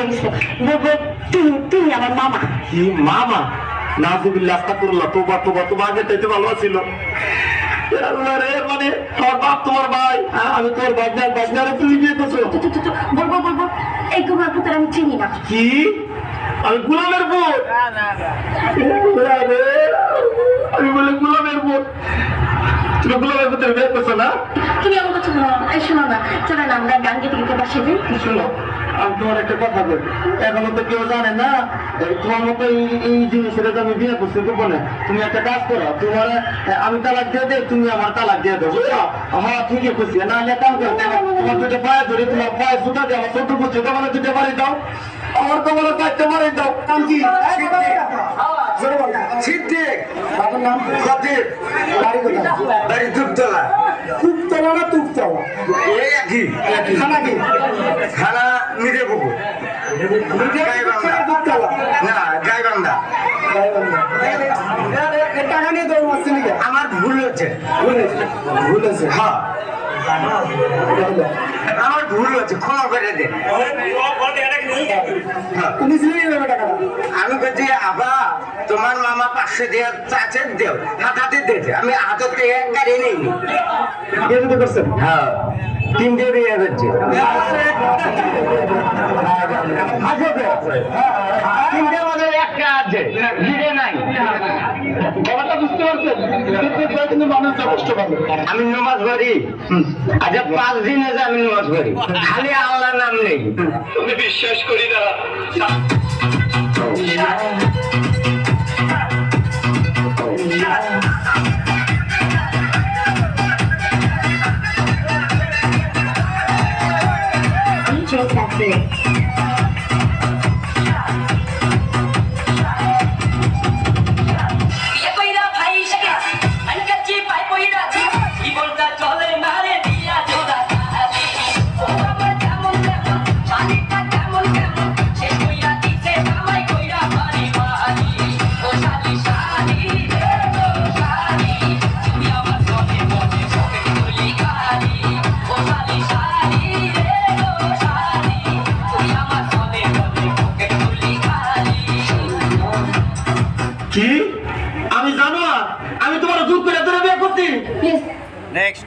হয়েছে। তুমি আমার মামা। কি মামা? নাজুবিল্লাহ, আস্তাগফিরুল্লাহ, তোবা তোবা, তোমার আগে চাইতে ভালো ছিল। আল্লাহ রে, মানে আমার বাপ তোমার ভাই, আমি তোর বাজনারে তুমি বিয়ে করছো। বলবো এই গোলার পুত্র আমি চিনি না। কি? আমি গোলামের বোন? আমি বলে গোলামের বোন? তুমি গোলামের পুত্রের বিয়ে করছো না? তুমি আমার কথা শোনো, এই শোনো না, চলো না আমরা গান গেতে গেতে বাসে যাই। শোনো, আমি তোমার একটা কথা বলি, এখনো তো কেউ জানে না তোমার মতো এই জিনিসটা আমি বিয়ে করছি গোপনে। তুমি একটা কাজ করো, তোমার আমি তালাক দিয়ে দেয়, তুমি আমার তালাক দিয়ে দেবো, বুঝছো? আমার তুমি কি খুশি না? কাম করতে তোমার দুটো পায়ে ধরে, তোমার পায়ে জুতা দিয়ে আমার ছোট বুঝছে, তোমার দুটো বাড়ি দাও, আমার তোমার চারটে বাড়ি দাও। নাম কি? সিদ্দিক। আপনার নাম খতিব। বাড়ি দুপতলা। দুপতলা না তুপতলা? এই একই। খানা কি? খানা মিরে পুকুর। গাইবান্ধা। না, গাইবান্ধা। টাকা নিয়ে দৌড় মারছি নাকি? আমার ভুল হচ্ছে। ভুল হচ্ছে? হ্যাঁ, আমার ভুল হচ্ছে, ক্ষমা করে দে। তুমি আমি বলছি আবা তোমার মামা 500 দিয়ে চাচের দেও, হাতে দিয়েছে, আমি হাতের থেকে গাড়ি নেই। হ্যাঁ, 3 দিয়ে দিয়ে যাচ্ছে। 3 দিয়ে মানে একটা আছে, দিতে নাই। ব্যাপারটা বুঝতে পারছেন? কিন্তু মানুষ কষ্ট পাবে। আমি নামাজ পড়ি, আচ্ছা 5 দিনে যে আমি নামাজ পড়ি, খালি আল্লাহর নাম নেই। তুমি বিশ্বাস করি না। কি? আমি জানো, আমি তোমার জোর করে বিয়ে করছি। নেক্সট